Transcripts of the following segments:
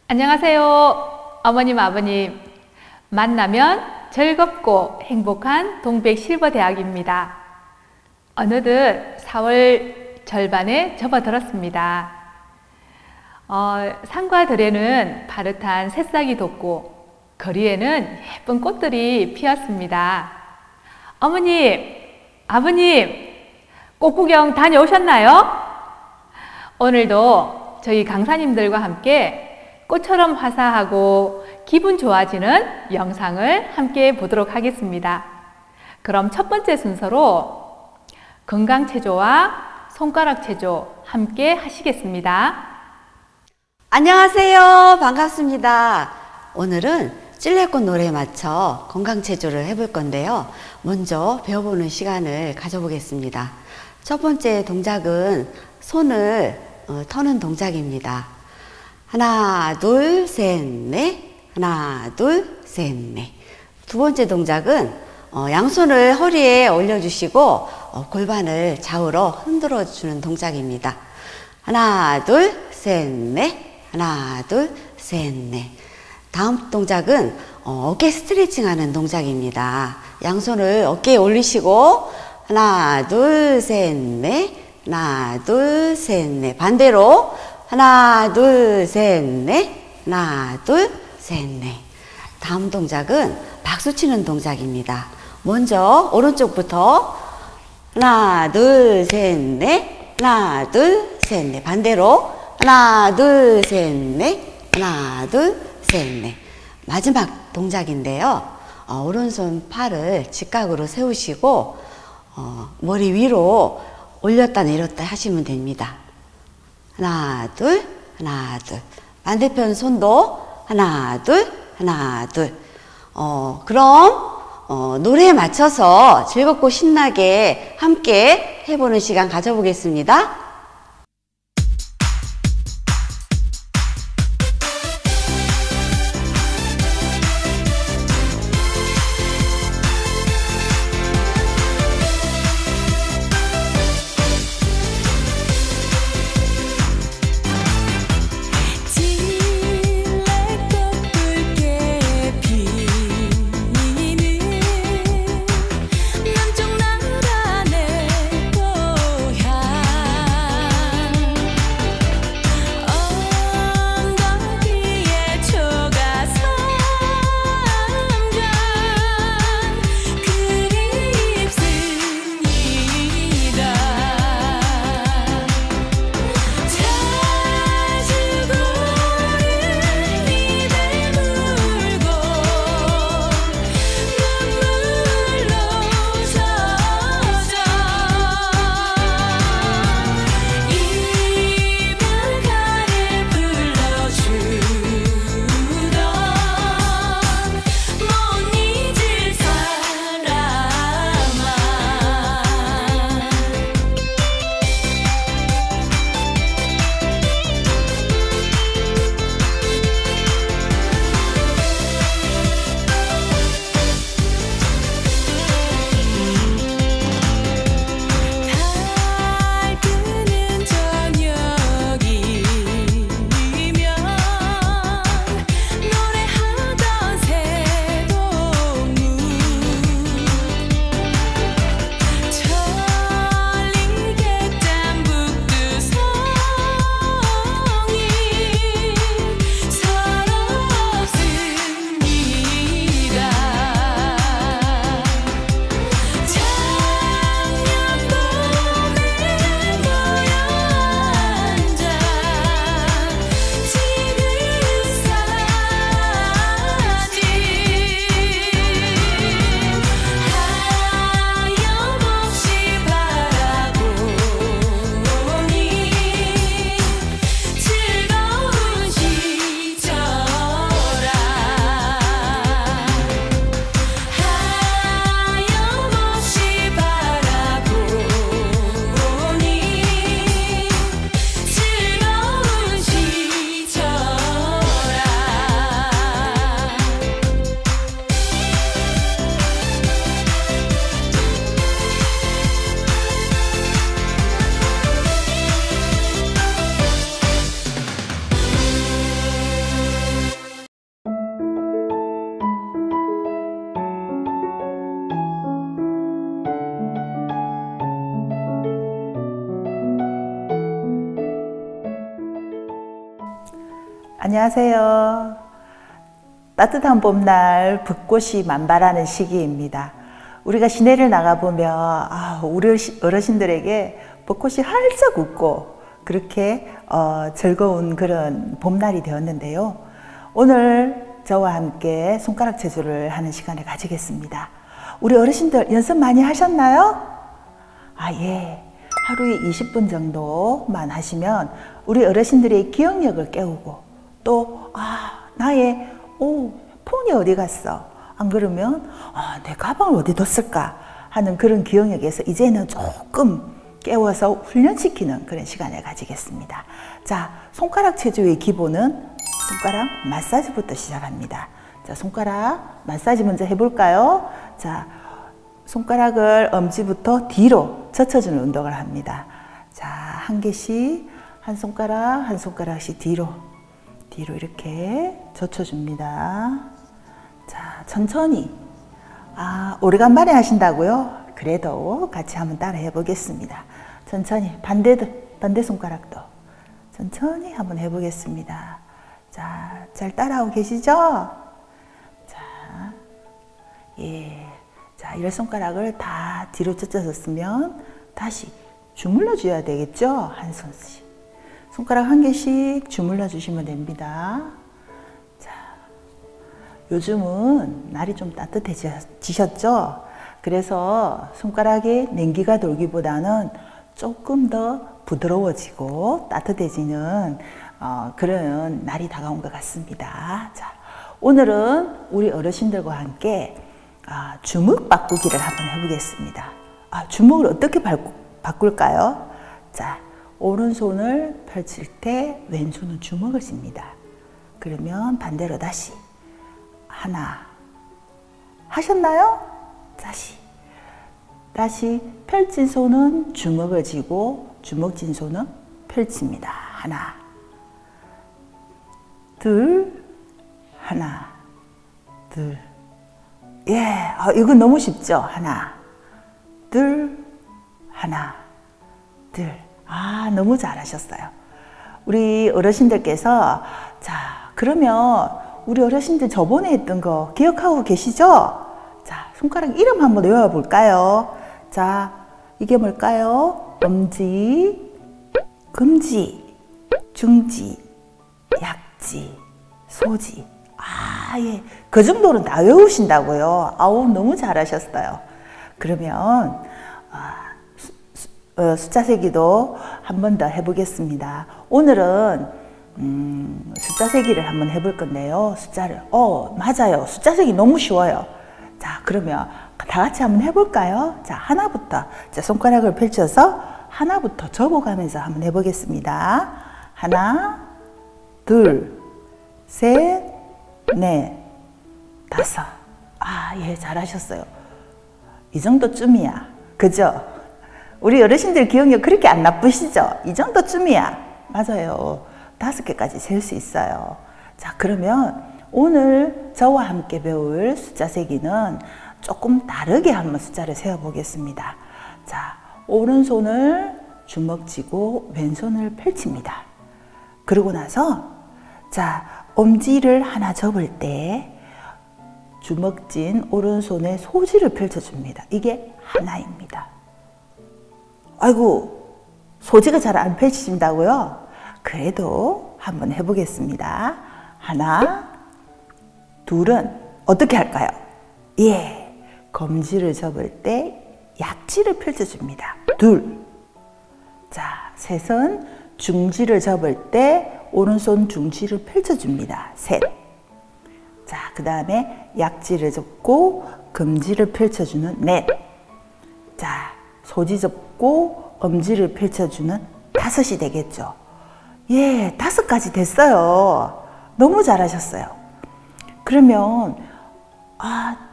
안녕하세요. 어머님, 아버님. 만나면 즐겁고 행복한 동백실버대학입니다. 어느덧 4월 절반에 접어들었습니다. 산과 들에는 파릇한 새싹이 돋고 거리에는 예쁜 꽃들이 피었습니다. 어머님, 아버님, 꽃구경 다녀오셨나요? 오늘도 저희 강사님들과 함께 꽃처럼 화사하고 기분 좋아지는 영상을 함께 보도록 하겠습니다. 그럼 첫 번째 순서로 건강체조와 손가락체조 함께 하시겠습니다. 안녕하세요. 반갑습니다. 오늘은 찔레꽃 노래에 맞춰 건강체조를 해볼 건데요. 먼저 배워보는 시간을 가져보겠습니다. 첫 번째 동작은 손을 터는 동작입니다. 하나, 둘, 셋, 넷. 하나, 둘, 셋, 넷. 두 번째 동작은 양손을 허리에 올려주시고 골반을 좌우로 흔들어 주는 동작입니다. 하나, 둘, 셋, 넷. 하나, 둘, 셋, 넷. 다음 동작은 어깨 스트레칭 하는 동작입니다. 양손을 어깨에 올리시고 하나, 둘, 셋, 넷. 하나, 둘, 셋, 넷. 반대로 하나, 둘, 셋, 넷. 하나, 둘, 셋, 넷. 다음 동작은 박수 치는 동작입니다. 먼저 오른쪽부터 하나, 둘, 셋, 넷. 하나, 둘, 셋, 넷. 반대로 하나, 둘, 셋, 넷. 하나, 둘, 셋, 넷. 마지막 동작인데요. 오른손 팔을 직각으로 세우시고 머리 위로 올렸다 내렸다 하시면 됩니다. 하나, 둘, 하나, 둘. 반대편 손도 하나, 둘, 하나, 둘. 그럼 노래에 맞춰서 즐겁고 신나게 함께 해보는 시간 가져보겠습니다. 남쪽 나라 내 고향 안녕하세요. 따뜻한 봄날 벚꽃이 만발하는 시기입니다. 우리가 시내를 나가보면 우리 어르신들에게 벚꽃이 활짝 웃고 그렇게 즐거운 그런 봄날이 되었는데요. 오늘 저와 함께 손가락 체조를 하는 시간을 가지겠습니다. 우리 어르신들 연습 많이 하셨나요? 예. 하루에 20분 정도만 하시면 우리 어르신들의 기억력을 깨우고 또 나의 폰이 어디 갔어? 안 그러면 내 가방을 어디 뒀을까? 하는 그런 기억력에서 이제는 조금 깨워서 훈련시키는 그런 시간을 가지겠습니다. 자, 손가락 체조의 기본은 손가락 마사지부터 시작합니다. 자, 손가락 마사지 먼저 해볼까요? 자, 손가락을 엄지부터 뒤로 젖혀주는 운동을 합니다. 자, 한 개씩 한 손가락씩 뒤로 이렇게 젖혀줍니다. 자, 천천히. 오래간만에 하신다고요? 그래도 같이 한번 따라 해보겠습니다. 천천히 반대 손가락도 천천히 한번 해보겠습니다. 자, 잘 따라하고 계시죠? 자, 자, 이런 손가락을 다 뒤로 젖혀졌으면 다시 주물러 줘야 되겠죠? 한 손씩. 손가락 한 개씩 주물러 주시면 됩니다. 자, 요즘은 날이 좀 따뜻해지셨죠? 그래서 손가락에 냉기가 돌기보다는 조금 더 부드러워지고 따뜻해지는 그런 날이 다가온 것 같습니다. 자, 오늘은 우리 어르신들과 함께 주먹 바꾸기를 한번 해보겠습니다. 주먹을 어떻게 바꿀까요? 자, 오른손을 펼칠 때 왼손은 주먹을 씁니다. 그러면 반대로 다시 하나 하셨나요? 다시 펼친 손은 주먹을 쥐고 주먹 쥔 손은 펼칩니다. 하나 둘 하나 둘 이건 너무 쉽죠? 하나 둘 하나 둘 너무 잘하셨어요. 우리 어르신들께서 자, 그러면 우리 어르신들 저번에 했던 거 기억하고 계시죠? 자, 손가락 이름 한번 외워볼까요? 자, 이게 뭘까요? 엄지, 금지, 중지, 약지, 소지. 그 정도는 다 외우신다고요? 너무 잘하셨어요. 그러면 숫자 세기도 한 번 더 해보겠습니다. 오늘은 숫자 세기를 한번 해볼 건데요. 숫자를 맞아요. 숫자 세기 너무 쉬워요. 자, 그러면 다 같이 한번 해볼까요? 자, 하나부터 자, 손가락을 펼쳐서 하나부터 접어가면서 한번 해보겠습니다. 하나, 둘, 셋, 넷, 다섯. 잘하셨어요. 이 정도쯤이야. 그죠? 우리 어르신들 기억력 그렇게 안 나쁘시죠? 이 정도쯤이야. 맞아요. 5개까지 셀 수 있어요. 자, 그러면 오늘 저와 함께 배울 숫자 세기는 조금 다르게 한번 숫자를 세어보겠습니다. 자, 오른손을 주먹 쥐고 왼손을 펼칩니다. 그러고 나서 자, 엄지를 하나 접을 때 주먹 쥔 오른손에 소지를 펼쳐줍니다. 이게 하나입니다. 소지가 잘 안 펼쳐진다고요? 그래도 한번 해보겠습니다. 하나, 둘은 어떻게 할까요? 검지를 접을 때 약지를 펼쳐줍니다. 둘. 자, 셋은 중지를 접을 때 오른손 중지를 펼쳐줍니다. 셋. 자, 그 다음에 약지를 접고 금지를 펼쳐주는 넷. 자, 소지 접고 엄지를 펼쳐주는 다섯이 되겠죠. 5가지 됐어요. 너무 잘하셨어요. 그러면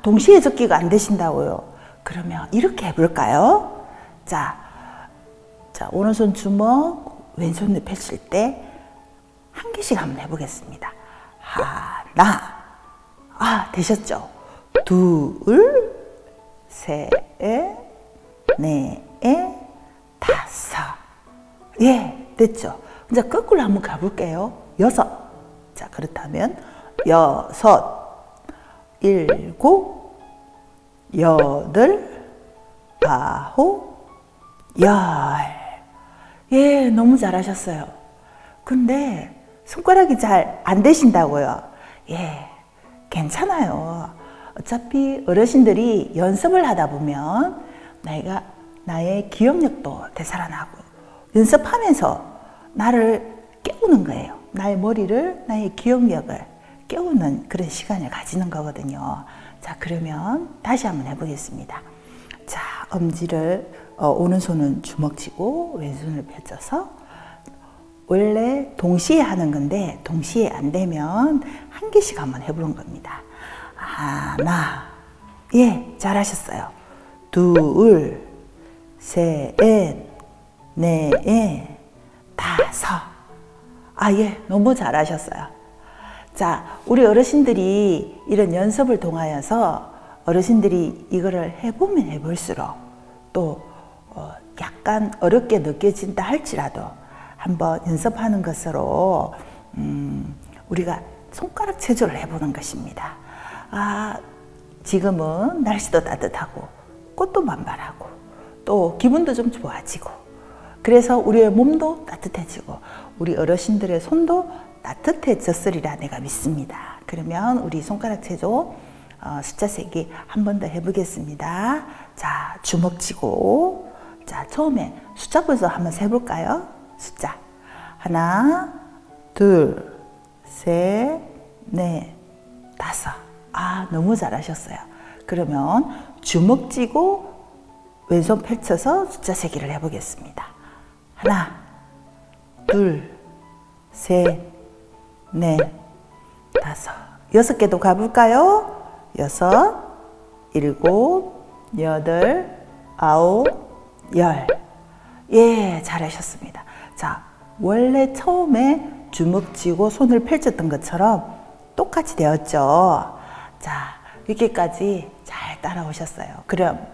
동시에 접기가 안 되신다고요? 그러면 이렇게 해볼까요? 자, 오른손 주먹, 왼손을 펼칠 때 한 개씩 한번 해보겠습니다. 하나, 되셨죠? 둘, 셋, 넷, 다섯. 됐죠? 이제 거꾸로 한번 가볼게요. 6. 자, 그렇다면 6, 7, 8, 9, 10. 예, 너무 잘하셨어요. 근데 손가락이 잘 안 되신다고요? 예, 괜찮아요. 어차피 어르신들이 연습을 하다 보면 나의 기억력도 되살아나고 연습하면서 나를 깨우는 거예요. 나의 머리를, 나의 기억력을 깨우는 그런 시간을 가지는 거거든요. 자, 그러면 다시 한번 해보겠습니다. 자, 엄지를 오른손은 주먹 쥐고 왼손을 펼쳐서 원래 동시에 하는 건데 동시에 안 되면 한 개씩 한번 해보는 겁니다. 하나, 예, 잘하셨어요. 둘, 셋, 넷, 다섯. 예, 너무 잘하셨어요. 자, 우리 어르신들이 이런 연습을 통하여서 어르신들이 이거를 해보면 해볼수록 또 약간 어렵게 느껴진다 할지라도 한번 연습하는 것으로 우리가 손가락 체조를 해보는 것입니다. 지금은 날씨도 따뜻하고 꽃도 만발하고 또 기분도 좀 좋아지고 그래서 우리의 몸도 따뜻해지고 우리 어르신들의 손도 따뜻해졌으리라 내가 믿습니다. 그러면 우리 손가락 체조 숫자 세기 한 번 더 해보겠습니다. 자, 주먹 쥐고 자, 처음에 숫자 벌써 한번 세볼까요? 숫자 하나, 둘, 셋, 넷, 다섯. 너무 잘하셨어요. 그러면 주먹 쥐고 왼손 펼쳐서 숫자 세기를 해보겠습니다. 하나, 둘, 셋, 넷, 다섯. 6개도 가볼까요? 6, 7, 8, 9, 10. 예, 잘하셨습니다. 자, 원래 처음에 주먹 쥐고 손을 펼쳤던 것처럼 똑같이 되었죠. 자, 여기까지 잘 따라오셨어요. 그럼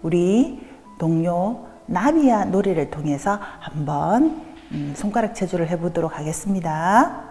우리 동료 나비야 노래를 통해서 한번 손가락 체조를 해보도록 하겠습니다.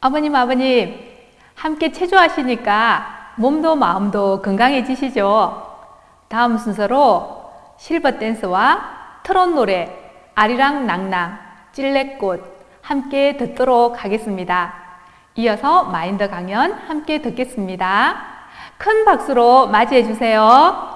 어머님, 아버님, 함께 체조하시니까 몸도 마음도 건강해지시죠? 다음 순서로 실버 댄스와 트롯 노래, 아리랑 낭낭, 찔레꽃 함께 듣도록 하겠습니다. 이어서 마인드 강연 함께 듣겠습니다. 큰 박수로 맞이해 주세요.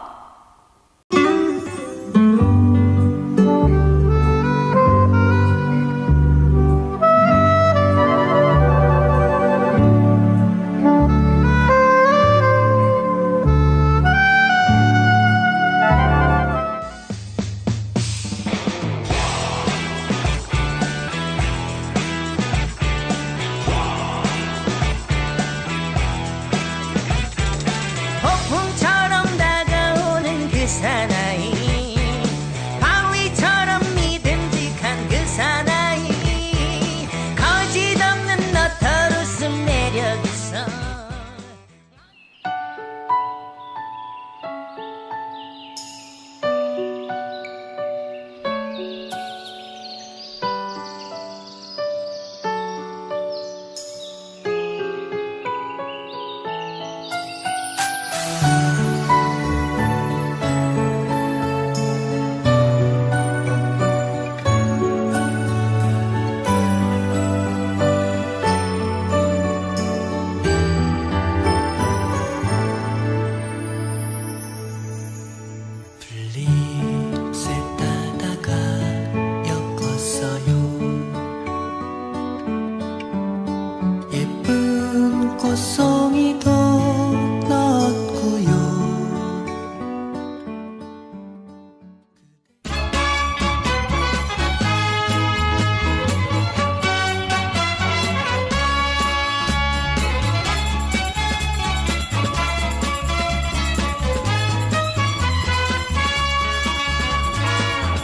새 따다가 엮었어요. 예쁜 꽃송이도 넣었고요.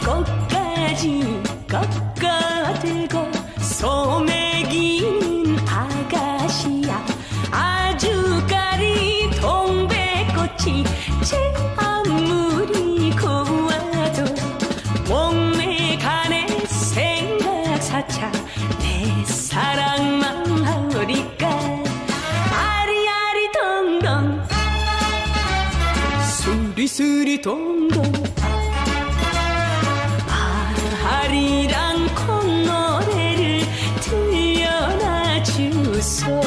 꽃가지 꺾어들고 소매긴 아가씨야. 아주까리 동백꽃이 제 아무리 고와도 목매 가네 생각 사차 내 사랑만 하리까. 아리아리 동동 수리수리 동동 아리랑 콧노래를 들려놔 주소.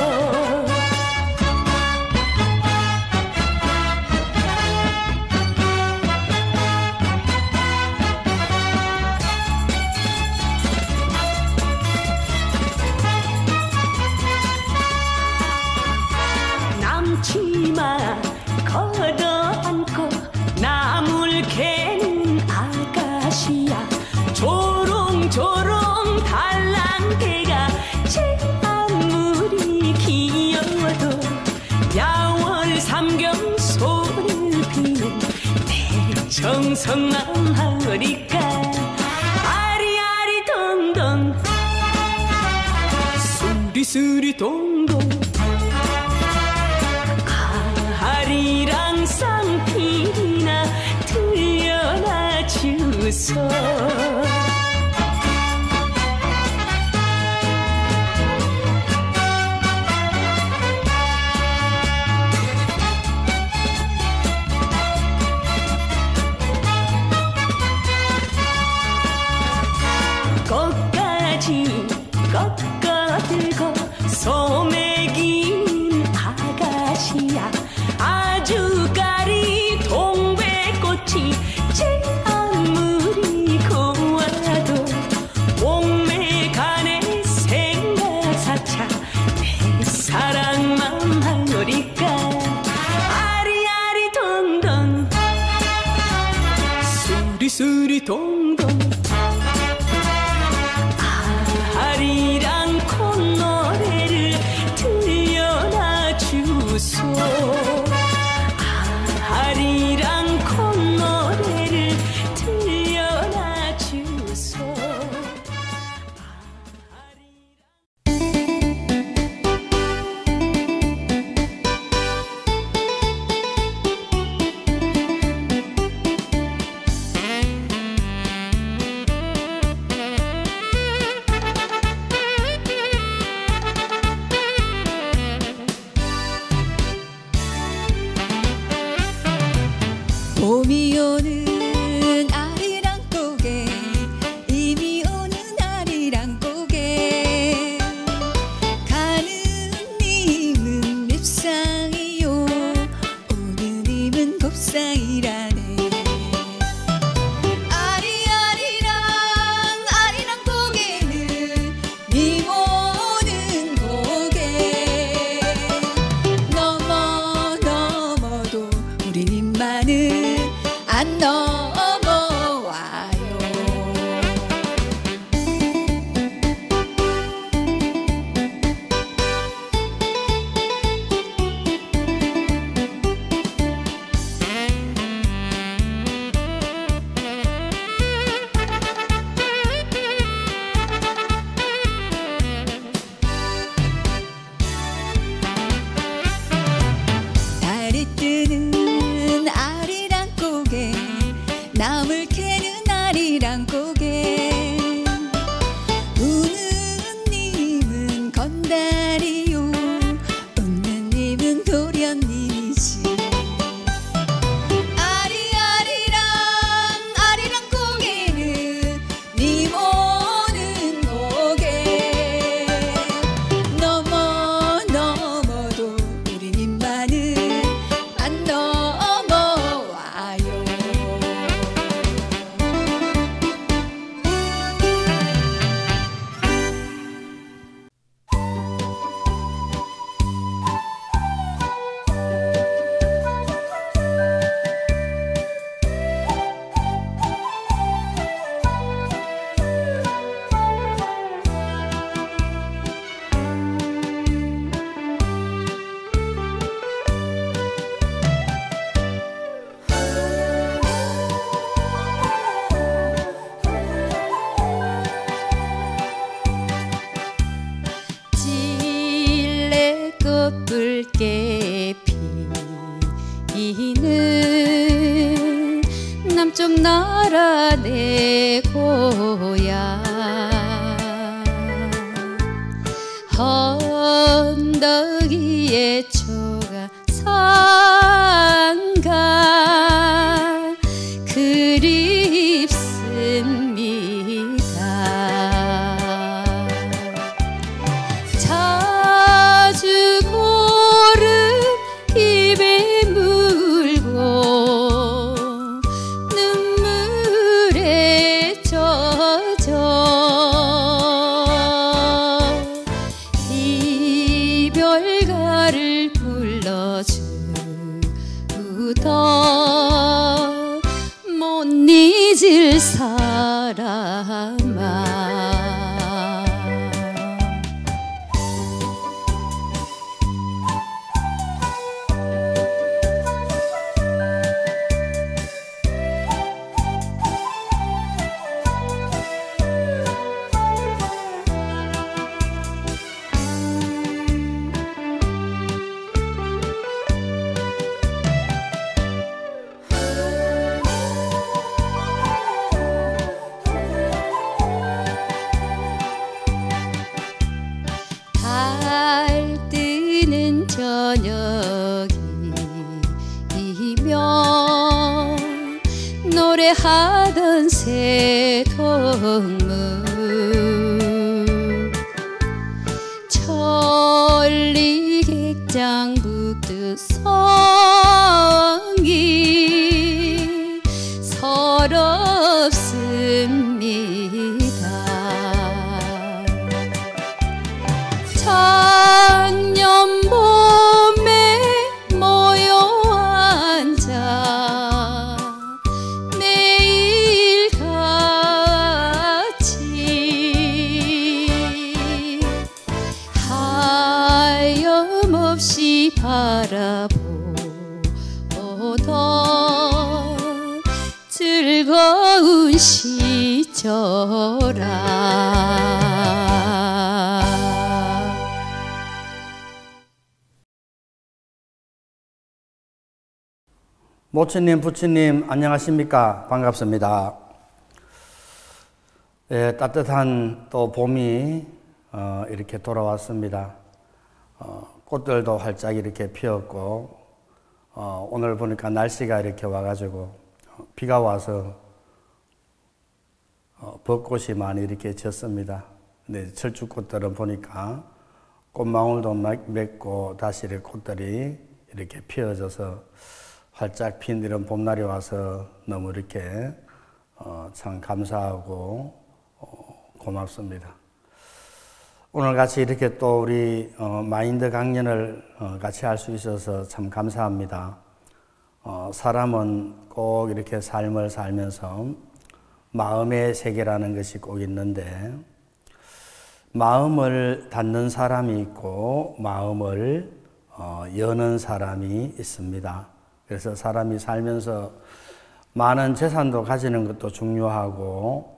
남치마 걷어안고 나물 캐는 아가씨야. 조롱조롱 달랑개가 제 아무리 귀여워도 야월 삼경 소를 피는 내 정성만 하리까. 아리아리 동동 수리수리 동동 아리랑 쌍필이나 들려놔 주소. 꽃가지 꺾어들고 소매긴 아가씨야. 아주까리 동백꽃이 제 아무리 고와도 목매 가네 생각 사차 내 사랑만 하리까. 아리아리 동동 수리수리 동동 아리랑 콧노래를 들려놔 주소. 아리랑 콧노래를 들려놔 주소. 봄이 오는 아리랑 고개 이미 오는 아리랑 고개 가는 님은 밉상이요 오는 님은 곱상이라네. 아리아리랑 아리랑 고개는 님 오는 고개 넘어도 우리 님만은 안 넘어와요. 달이 뜨는 아리랑 고개 나라 내 고향 언덕 위에 초가 상가 그립습니다. 자주 고른 입에 물고 눈물에 젖어 이별가를 불러주던 못 잊을 사람아. 달 뜨는 저녁이면 노래하던 새동무 천리객장 붙듯 성이 서럽습니다. 작년 봄에 모여 앉아 매일같이 하염없이 바라보던 즐거운 시절아. 모친님, 부친님, 안녕하십니까? 반갑습니다. 예, 따뜻한 또 봄이 이렇게 돌아왔습니다. 꽃들도 활짝 이렇게 피었고, 오늘 보니까 날씨가 이렇게 와가지고, 비가 와서 벚꽃이 많이 이렇게 졌습니다. 근데 철쭉꽃들은 보니까 꽃망울도 맺고 다시 이렇게 꽃들이 이렇게 피어져서 활짝 핀 이런 봄날이 와서 너무 이렇게 참 감사하고 고맙습니다. 오늘 같이 이렇게 또 우리 마인드 강연을 같이 할 수 있어서 참 감사합니다. 사람은 꼭 이렇게 삶을 살면서 마음의 세계라는 것이 꼭 있는데 마음을 닫는 사람이 있고 마음을 여는 사람이 있습니다. 그래서 사람이 살면서 많은 재산도 가지는 것도 중요하고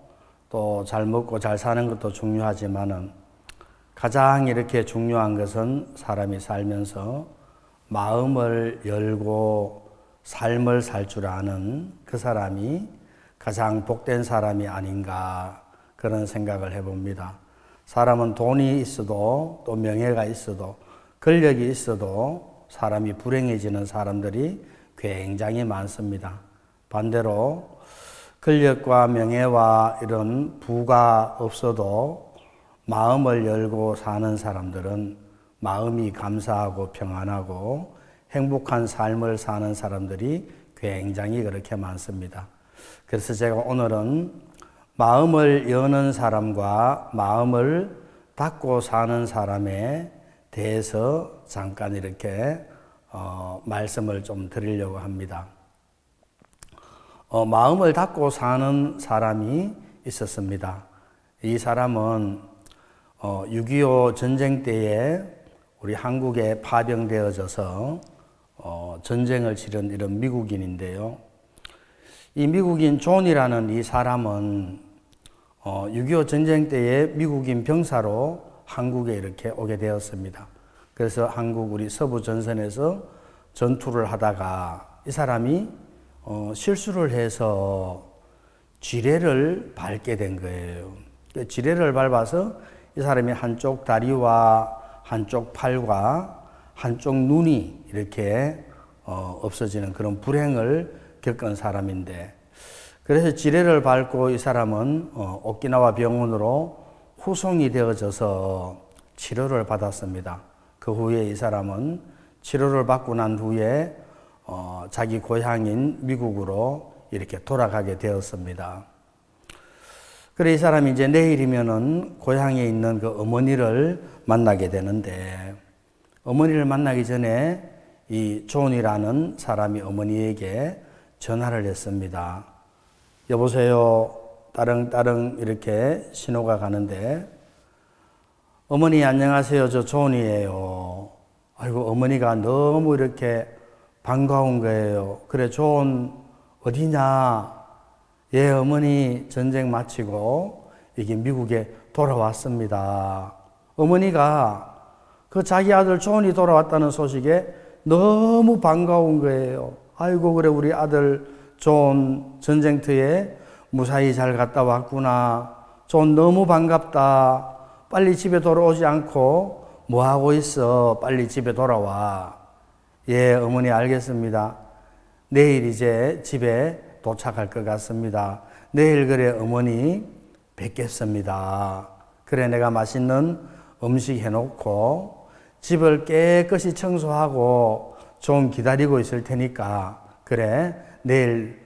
또 잘 먹고 잘 사는 것도 중요하지만은 가장 이렇게 중요한 것은 사람이 살면서 마음을 열고 삶을 살 줄 아는 그 사람이 가장 복된 사람이 아닌가 그런 생각을 해봅니다. 사람은 돈이 있어도 또 명예가 있어도 권력이 있어도 사람이 불행해지는 사람들이 굉장히 많습니다. 반대로 권력과 명예와 이런 부가 없어도 마음을 열고 사는 사람들은 마음이 감사하고 평안하고 행복한 삶을 사는 사람들이 굉장히 그렇게 많습니다. 그래서 제가 오늘은 마음을 여는 사람과 마음을 닫고 사는 사람에 대해서 잠깐 이렇게 말씀을 좀 드리려고 합니다. 마음을 닫고 사는 사람이 있었습니다. 이 사람은 6.25 전쟁 때에 우리 한국에 파병되어져서 전쟁을 치른 이런 미국인인데요. 이 미국인 존이라는 이 사람은 6.25 전쟁 때에 미국인 병사로 한국에 이렇게 오게 되었습니다. 그래서 한국 우리 서부 전선에서 전투를 하다가 이 사람이 실수를 해서 지뢰를 밟게 된 거예요. 지뢰를 밟아서 이 사람이 한쪽 다리와 한쪽 팔과 한쪽 눈이 이렇게 없어지는 그런 불행을 겪은 사람인데, 그래서 지뢰를 밟고 이 사람은 오키나와 병원으로 후송이 되어져서 치료를 받았습니다. 그 후에 이 사람은 치료를 받고 난 후에 자기 고향인 미국으로 이렇게 돌아가게 되었습니다. 그래 이 사람이 이제 내일이면은 고향에 있는 그 어머니를 만나게 되는데, 어머니를 만나기 전에 이 존이라는 사람이 어머니에게 전화를 했습니다. 여보세요. 따릉따릉 이렇게 신호가 가는데, 어머니 안녕하세요. 저 존이에요. 아이고 어머니가 너무 이렇게 반가운 거예요. 그래 존 어디냐? 예, 어머니 전쟁 마치고 이게 미국에 돌아왔습니다. 어머니가 그 자기 아들 존이 돌아왔다는 소식에 너무 반가운 거예요. 아이고 그래 우리 아들 존 전쟁터에 무사히 잘 갔다 왔구나. 존 너무 반갑다. 빨리 집에 돌아오지 않고 뭐 하고 있어? 빨리 집에 돌아와. 예, 어머니 알겠습니다. 내일 이제 집에 도착할 것 같습니다. 내일 그래 어머니 뵙겠습니다. 그래 내가 맛있는 음식 해놓고 집을 깨끗이 청소하고 좀 기다리고 있을 테니까 그래 내일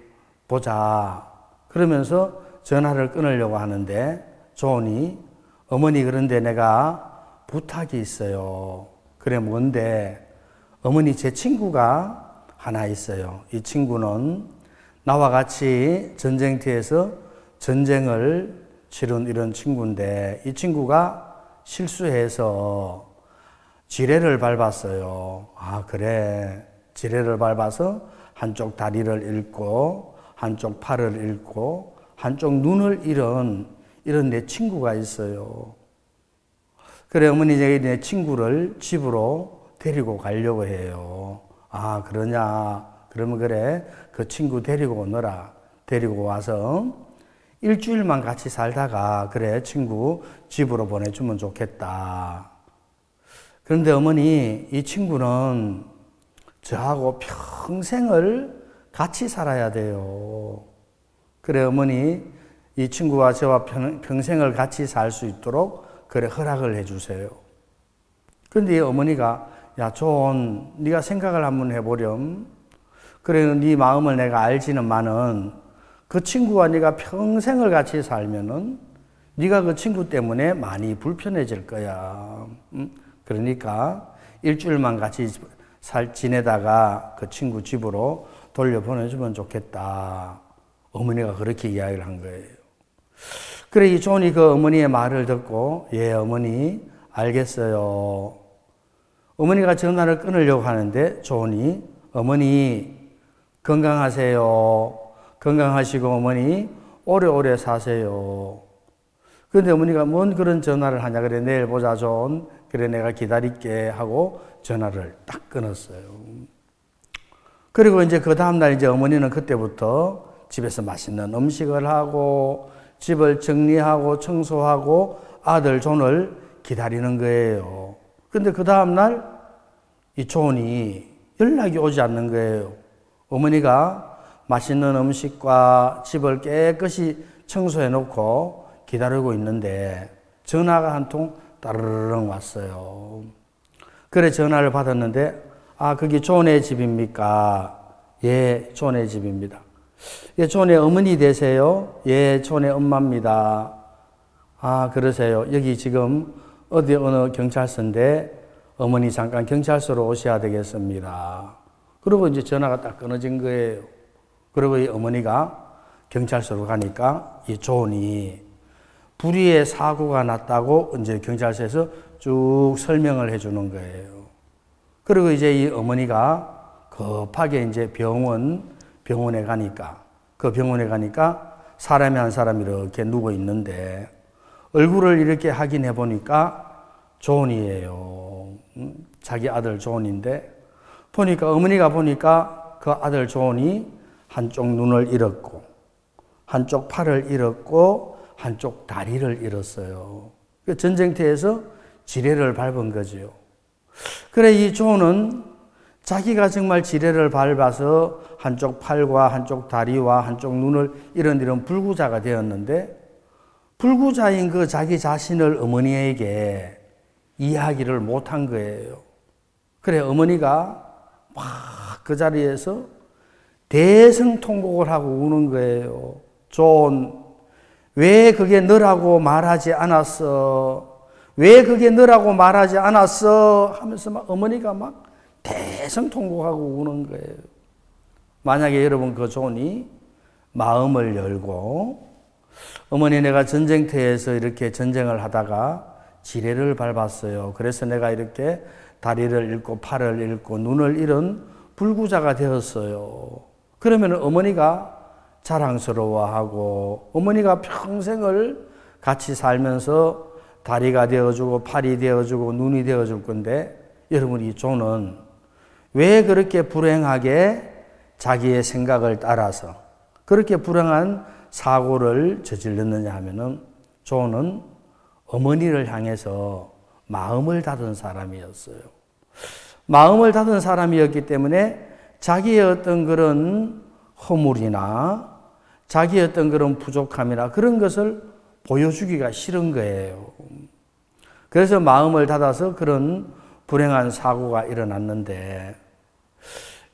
보자. 그러면서 전화를 끊으려고 하는데 존이 어머니 그런데 내가 부탁이 있어요. 그래 뭔데? 어머니 제 친구가 하나 있어요. 이 친구는 나와 같이 전쟁터에서 전쟁을 치른 이런 친구인데 이 친구가 실수해서 지뢰를 밟았어요. 아 그래 지뢰를 밟아서 한쪽 다리를 잃고 한쪽 팔을 잃고 한쪽 눈을 잃은 이런 내 친구가 있어요. 그래 어머니 내 친구를 집으로 데리고 가려고 해요. 아 그러냐? 그러면 그래 그 친구 데리고 오너라. 데리고 와서 일주일만 같이 살다가 그래 친구 집으로 보내주면 좋겠다. 그런데 어머니 이 친구는 저하고 평생을 같이 살아야 돼요. 그래 어머니 이 친구와 저와 평생을 같이 살 수 있도록 그래 허락을 해주세요. 그런데 어머니가 야 존 네가 생각을 한번 해보렴. 그래 네 마음을 내가 알지는만은 그 친구와 네가 평생을 같이 살면은 네가 그 친구 때문에 많이 불편해질 거야. 그러니까 일주일만 같이 지내다가 그 친구 집으로 돌려보내주면 좋겠다. 어머니가 그렇게 이야기를 한 거예요. 그래 이 존이 그 어머니의 말을 듣고 예 어머니 알겠어요. 어머니가 전화를 끊으려고 하는데 존이 어머니 건강하세요. 건강하시고 어머니 오래오래 사세요. 그런데 어머니가 뭔 그런 전화를 하냐 그래 내일 보자 존. 그래 내가 기다릴게 하고 전화를 딱 끊었어요. 그리고 이제 그 다음날 이제 어머니는 그때부터 집에서 맛있는 음식을 하고 집을 정리하고 청소하고 아들 존을 기다리는 거예요. 근데 그 다음날 이 존이 연락이 오지 않는 거예요. 어머니가 맛있는 음식과 집을 깨끗이 청소해 놓고 기다리고 있는데 전화가 한 통 따르릉 왔어요. 그래 전화를 받았는데 아 그게 존의 집입니까? 예 존의 집입니다. 예 존의 어머니 되세요? 예 존의 엄마입니다. 아 그러세요. 여기 지금 어디 어느 경찰서인데 어머니 잠깐 경찰서로 오셔야 되겠습니다. 그리고 이제 전화가 딱 끊어진 거예요. 그리고 이 어머니가 경찰서로 가니까 이 존이 불의의 사고가 났다고 이제 경찰서에서 쭉 설명을 해주는 거예요. 그리고 이제 이 어머니가 급하게 이제 병원에 가니까 그 병원에 가니까 사람이 한 사람이 이렇게 누워 있는데 얼굴을 이렇게 확인해 보니까 존이에요. 자기 아들 존인데 보니까 어머니가 보니까 그 아들 존이 한쪽 눈을 잃었고 한쪽 팔을 잃었고 한쪽 다리를 잃었어요. 전쟁터에서 지뢰를 밟은 거지요. 그래 이 존은 자기가 정말 지뢰를 밟아서 한쪽 팔과 한쪽 다리와 한쪽 눈을 잃은 이런 불구자가 되었는데 불구자인 그 자기 자신을 어머니에게 이야기를 못한 거예요. 그래 어머니가 막 그 자리에서 대성통곡을 하고 우는 거예요. 존, 왜 그게 너라고 말하지 않았어? 왜 그게 너라고 말하지 않았어? 하면서 막 어머니가 막 대성통곡하고 우는 거예요. 만약에 여러분 그 존이 마음을 열고 어머니 내가 전쟁터에서 이렇게 전쟁을 하다가 지뢰를 밟았어요. 그래서 내가 이렇게 다리를 잃고 팔을 잃고 눈을 잃은 불구자가 되었어요. 그러면 어머니가 자랑스러워하고 어머니가 평생을 같이 살면서 다리가 되어주고 팔이 되어주고 눈이 되어줄 건데 여러분 이 존은 왜 그렇게 불행하게 자기의 생각을 따라서 그렇게 불행한 사고를 저질렀느냐 하면은 존은 어머니를 향해서 마음을 닫은 사람이었어요. 마음을 닫은 사람이었기 때문에 자기의 어떤 그런 허물이나 자기의 어떤 그런 부족함이나 그런 것을 보여주기가 싫은 거예요. 그래서 마음을 닫아서 그런 불행한 사고가 일어났는데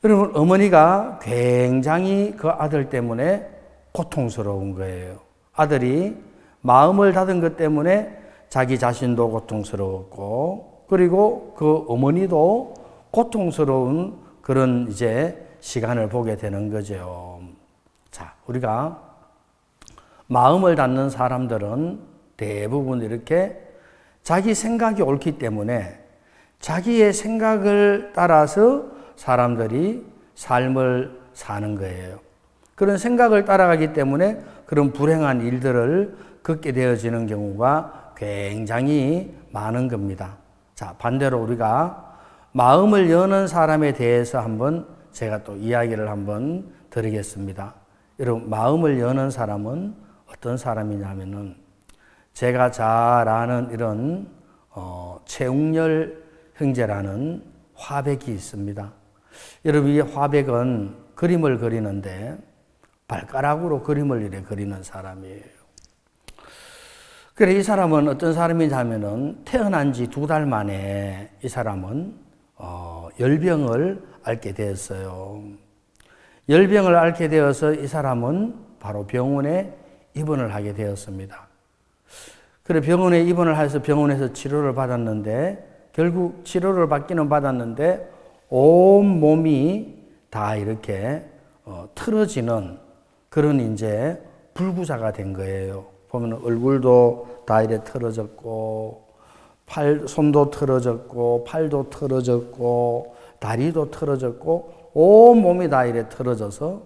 여러분 어머니가 굉장히 그 아들 때문에 고통스러운 거예요. 아들이 마음을 닫은 것 때문에 자기 자신도 고통스러웠고 그리고 그 어머니도 고통스러운 그런 이제 시간을 보게 되는 거죠. 자, 우리가 마음을 닫는 사람들은 대부분 이렇게 자기 생각이 옳기 때문에 자기의 생각을 따라서 사람들이 삶을 사는 거예요. 그런 생각을 따라가기 때문에 그런 불행한 일들을 겪게 되어지는 경우가 굉장히 많은 겁니다. 자, 반대로 우리가 마음을 여는 사람에 대해서 한번 제가 또 이야기를 한번 드리겠습니다. 여러분, 마음을 여는 사람은 어떤 사람이냐면은 제가 잘 아는 이런 최웅열 형제라는 화백이 있습니다. 여러분, 이 화백은 그림을 그리는데 발가락으로 그림을 이렇게 그리는 사람이에요. 그래, 이 사람은 어떤 사람이냐면은 태어난 지 2달 만에 이 사람은 열병을 앓게 되었어요. 열병을 앓게 되어서 이 사람은 바로 병원에 입원을 하게 되었습니다. 그래, 병원에 입원을 해서 병원에서 치료를 받았는데 결국 치료를 받기는 받았는데 온 몸이 다 이렇게 틀어지는 그런 이제 불구자가 된 거예요. 보면 얼굴도 다 이렇게 틀어졌고 손도 틀어졌고 팔도 틀어졌고 다리도 틀어졌고 온 몸이 다 이렇게 틀어져서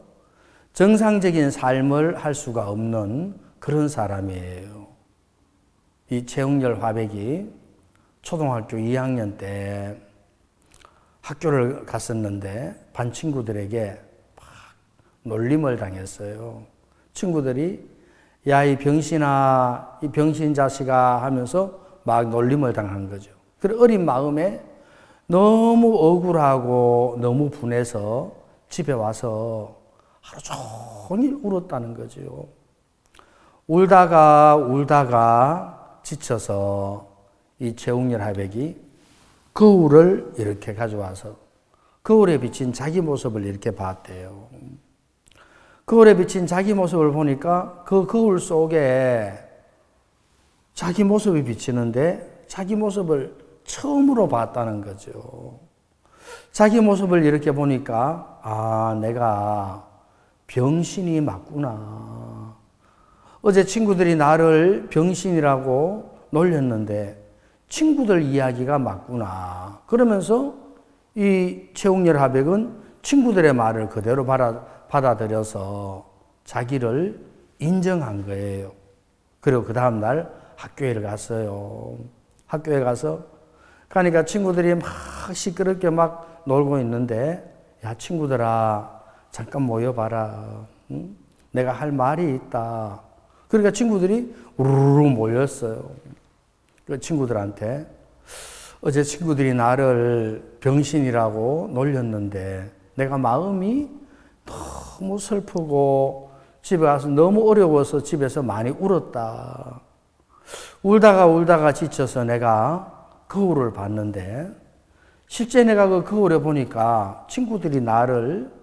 정상적인 삶을 할 수가 없는 그런 사람이에요. 이 최웅열 화백이 초등학교 2학년 때 학교를 갔었는데 반 친구들에게 막 놀림을 당했어요. 친구들이 야, 이 병신아, 이 병신 자식아 하면서 막 놀림을 당한 거죠. 그래 어린 마음에 너무 억울하고 너무 분해서 집에 와서 하루 종일 울었다는 거죠. 울다가 지쳐서 이 최웅열 화백이 거울을 이렇게 가져와서 거울에 비친 자기 모습을 이렇게 봤대요. 거울에 비친 자기 모습을 보니까 그 거울 속에 자기 모습이 비치는데 자기 모습을 처음으로 봤다는 거죠. 자기 모습을 이렇게 보니까 아, 내가 병신이 맞구나. 어제 친구들이 나를 병신이라고 놀렸는데 친구들 이야기가 맞구나. 그러면서 이 최웅열 화백은 친구들의 말을 그대로 받아들여서 자기를 인정한 거예요. 그리고 그 다음날 학교에 갔어요. 학교에 가니까 친구들이 막 시끄럽게 막 놀고 있는데 야 친구들아 잠깐 모여봐라. 응? 내가 할 말이 있다. 그러니까 친구들이 우르르 모였어요. 그 친구들한테 어제 친구들이 나를 병신이라고 놀렸는데 내가 마음이 너무 슬프고 집에 와서 너무 어려워서 집에서 많이 울었다. 울다가 지쳐서 내가 거울을 봤는데 실제 내가 그 거울에 보니까 친구들이 나를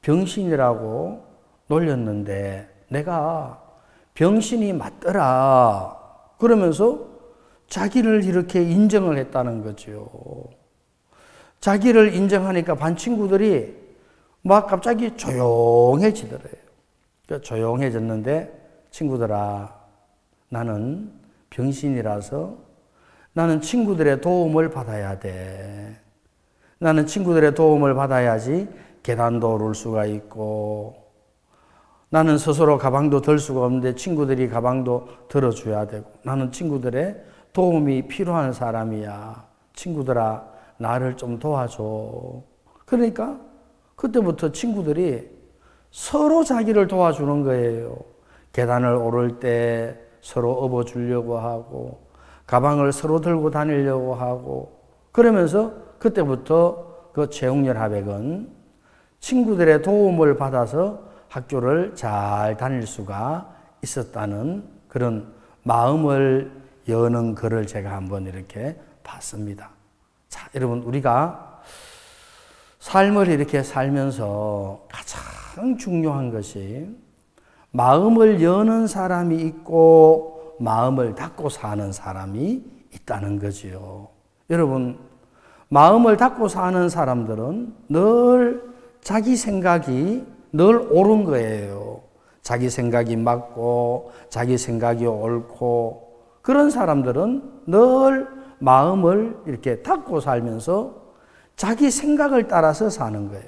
병신이라고 놀렸는데 내가 병신이 맞더라. 그러면서 자기를 이렇게 인정을 했다는 거죠. 자기를 인정하니까 반 친구들이 막 갑자기 조용해지더래요. 조용해졌는데 친구들아, 나는 병신이라서 나는 친구들의 도움을 받아야 돼. 나는 친구들의 도움을 받아야지 계단도 오를 수가 있고, 나는 스스로 가방도 들 수가 없는데 친구들이 가방도 들어줘야 되고, 나는 친구들의 도움이 필요한 사람이야. 친구들아, 나를 좀 도와줘. 그러니까 그때부터 친구들이 서로 자기를 도와주는 거예요. 계단을 오를 때 서로 업어주려고 하고, 가방을 서로 들고 다니려고 하고, 그러면서 그때부터 그 최웅렬 친구들의 도움을 받아서 학교를 잘 다닐 수가 있었다는 그런 마음을 여는 글을 제가 한번 이렇게 봤습니다. 자, 여러분, 우리가 삶을 이렇게 살면서 가장 중요한 것이 마음을 여는 사람이 있고 마음을 닫고 사는 사람이 있다는 거지요. 여러분, 마음을 닫고 사는 사람들은 늘 자기 생각이 늘 옳은 거예요. 자기 생각이 맞고 자기 생각이 옳고, 그런 사람들은 늘 마음을 이렇게 닫고 살면서 자기 생각을 따라서 사는 거예요.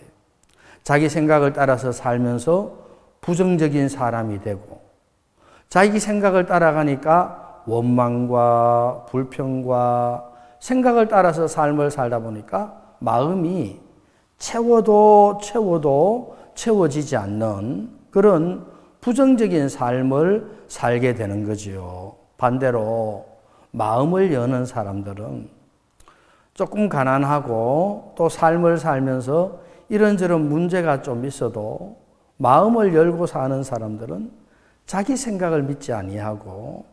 자기 생각을 따라서 살면서 부정적인 사람이 되고, 자기 생각을 따라가니까 원망과 불평과 생각을 따라서 삶을 살다 보니까 마음이 채워도 채워지지 않는 그런 부정적인 삶을 살게 되는 거지요. 반대로 마음을 여는 사람들은 조금 가난하고 또 삶을 살면서 이런저런 문제가 좀 있어도 마음을 열고 사는 사람들은 자기 생각을 믿지 아니하고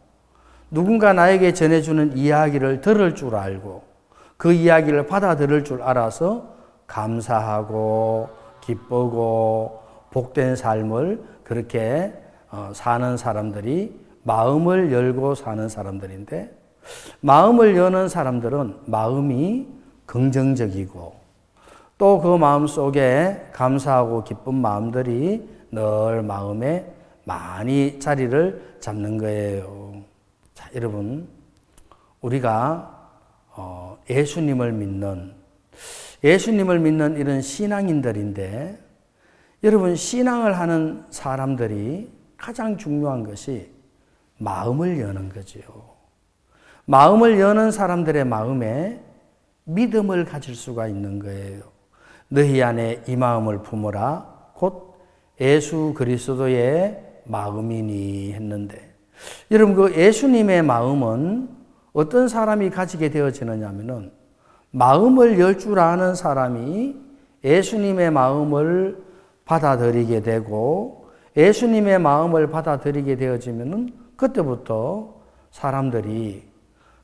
누군가 나에게 전해주는 이야기를 들을 줄 알고 그 이야기를 받아들일 줄 알아서 감사하고 기쁘고 복된 삶을 그렇게 사는 사람들이 마음을 열고 사는 사람들인데, 마음을 여는 사람들은 마음이 긍정적이고 또 그 마음 속에 감사하고 기쁜 마음들이 늘 마음에 많이 자리를 잡는 거예요. 자, 여러분, 우리가 예수님을 믿는 이런 신앙인들인데, 여러분, 신앙을 하는 사람들이 가장 중요한 것이 마음을 여는 거지요. 마음을 여는 사람들의 마음에 믿음을 가질 수가 있는 거예요. 너희 안에 이 마음을 품어라. 곧 예수 그리스도의 마음이니 했는데, 여러분, 그 예수님의 마음은 어떤 사람이 가지게 되어지느냐면은 마음을 열 줄 아는 사람이 예수님의 마음을 받아들이게 되고, 예수님의 마음을 받아들이게 되어지면은 그때부터 사람들이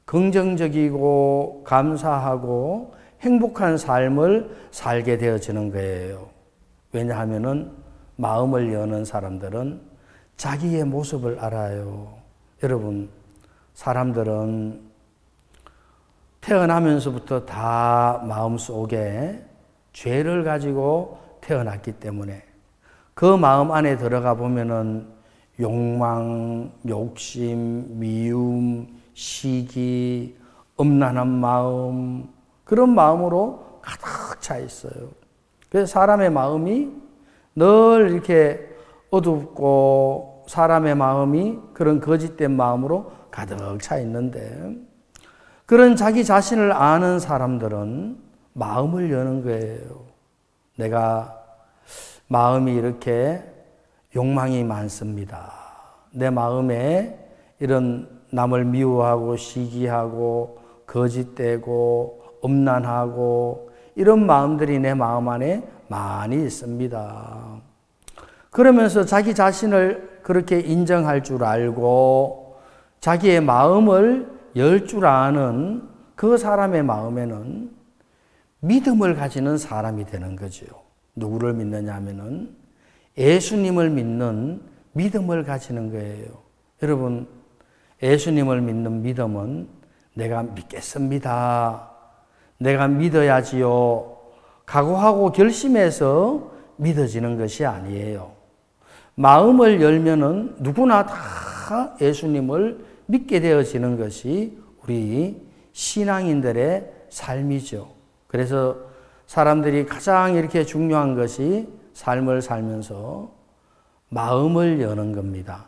긍정적이고 감사하고 행복한 삶을 살게 되어지는 거예요. 왜냐하면은 마음을 여는 사람들은 자기의 모습을 알아요. 여러분, 사람들은 태어나면서부터 다 마음속에 죄를 가지고 태어났기 때문에 그 마음 안에 들어가 보면은 욕망, 욕심, 미움, 시기, 엄란한 마음, 그런 마음으로 가득 차 있어요. 그래서 사람의 마음이 늘 이렇게 어둡고 사람의 마음이 그런 거짓된 마음으로 가득 차 있는데, 그런 자기 자신을 아는 사람들은 마음을 여는 거예요. 내가 마음이 이렇게 욕망이 많습니다. 내 마음에 이런 남을 미워하고 시기하고 거짓되고 음란하고 이런 마음들이 내 마음 안에 많이 있습니다. 그러면서 자기 자신을 그렇게 인정할 줄 알고 자기의 마음을 열 줄 아는 그 사람의 마음에는 믿음을 가지는 사람이 되는 거죠. 누구를 믿느냐 하면은 예수님을 믿는 믿음을 가지는 거예요. 여러분, 예수님을 믿는 믿음은 내가 믿겠습니다. 내가 믿어야지요. 각오하고 결심해서 믿어지는 것이 아니에요. 마음을 열면은 누구나 다 예수님을 믿게 되어지는 것이 우리 신앙인들의 삶이죠. 그래서 사람들이 가장 이렇게 중요한 것이 삶을 살면서 마음을 여는 겁니다.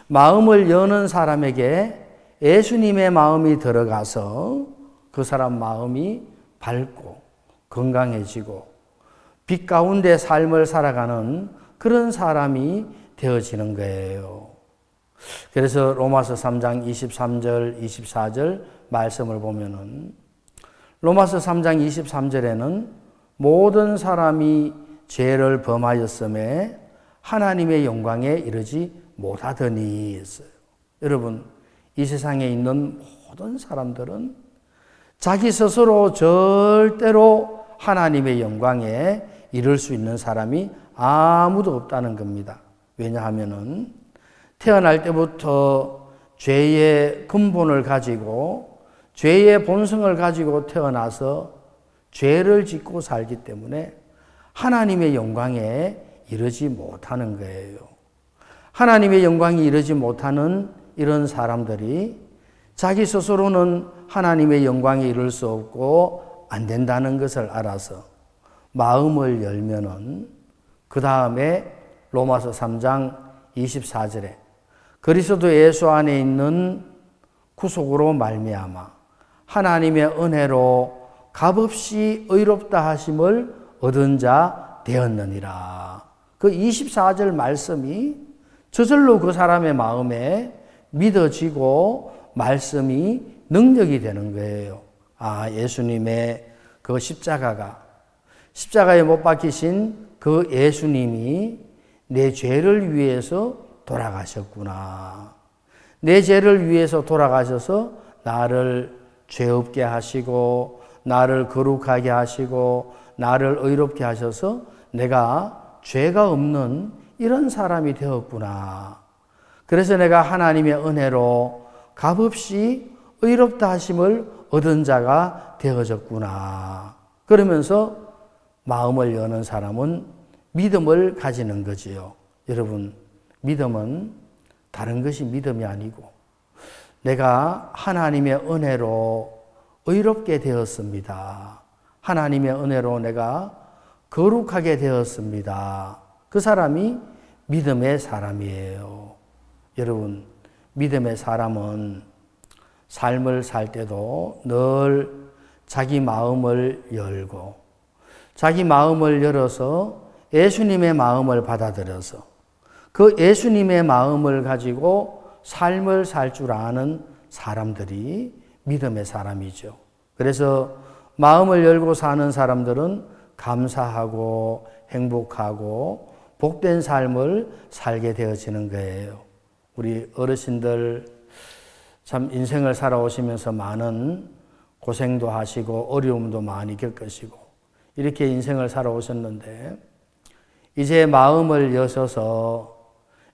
마음을 여는 사람에게 예수님의 마음이 들어가서 그 사람 마음이 밝고 건강해지고 빛 가운데 삶을 살아가는 그런 사람이 되어지는 거예요. 그래서 로마서 3장 23절, 24절 말씀을 보면은 로마서 3장 23절에는 모든 사람이 죄를 범하였음에 하나님의 영광에 이르지 못하더니 했어요. 여러분, 이 세상에 있는 모든 사람들은 자기 스스로 절대로 하나님의 영광에 이를 수 있는 사람이 아무도 없다는 겁니다. 왜냐하면은 태어날 때부터 죄의 근본을 가지고 죄의 본성을 가지고 태어나서 죄를 짓고 살기 때문에 하나님의 영광에 이르지 못하는 거예요. 하나님의 영광에 이르지 못하는 이런 사람들이 자기 스스로는 하나님의 영광에 이를 수 없고 안 된다는 것을 알아서 마음을 열면은 그 다음에 로마서 3장 24절에 그리스도 예수 안에 있는 구속으로 말미암아 하나님의 은혜로 값없이 의롭다 하심을 얻은 자 되었느니라. 그 24절 말씀이 저절로 그 사람의 마음에 믿어지고 말씀이 능력이 되는 거예요. 아, 예수님의 그 십자가에 못 박히신 그 예수님이 내 죄를 위해서 돌아가셨구나. 내 죄를 위해서 돌아가셔서 나를 죄 없게 하시고 나를 거룩하게 하시고 나를 의롭게 하셔서 내가 죄가 없는 이런 사람이 되었구나. 그래서 내가 하나님의 은혜로 값없이 의롭다 하심을 얻은 자가 되어졌구나. 그러면서 마음을 여는 사람은 믿음을 가지는 거지요. 여러분, 믿음은 다른 것이 믿음이 아니고 내가 하나님의 은혜로 의롭게 되었습니다. 하나님의 은혜로 내가 거룩하게 되었습니다. 그 사람이 믿음의 사람이에요. 여러분, 믿음의 사람은 삶을 살 때도 늘 자기 마음을 열고 자기 마음을 열어서 예수님의 마음을 받아들여서 그 예수님의 마음을 가지고 삶을 살 줄 아는 사람들이 믿음의 사람이죠. 그래서 마음을 열고 사는 사람들은 감사하고 행복하고 복된 삶을 살게 되어지는 거예요. 우리 어르신들 참 인생을 살아오시면서 많은 고생도 하시고 어려움도 많이 겪으시고 이렇게 인생을 살아오셨는데 이제 마음을 여셔서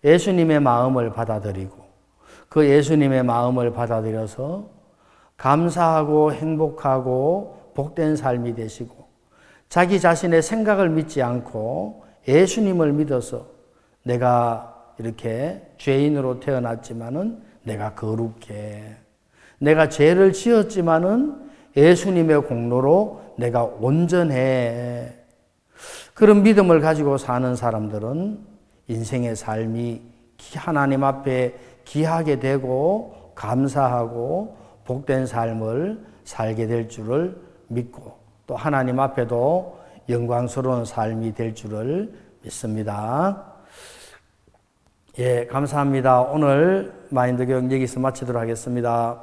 예수님의 마음을 받아들이고 그 예수님의 마음을 받아들여서 감사하고 행복하고 복된 삶이 되시고 자기 자신의 생각을 믿지 않고 예수님을 믿어서 내가 이렇게 죄인으로 태어났지만은 내가 거룩해. 내가 죄를 지었지만은 예수님의 공로로 내가 온전해. 그런 믿음을 가지고 사는 사람들은 인생의 삶이 하나님 앞에 귀하게 되고 감사하고 복된 삶을 살게 될 줄을 믿고 또 하나님 앞에도 영광스러운 삶이 될 줄을 믿습니다. 예, 감사합니다. 오늘 마인드 교육 여기서 마치도록 하겠습니다.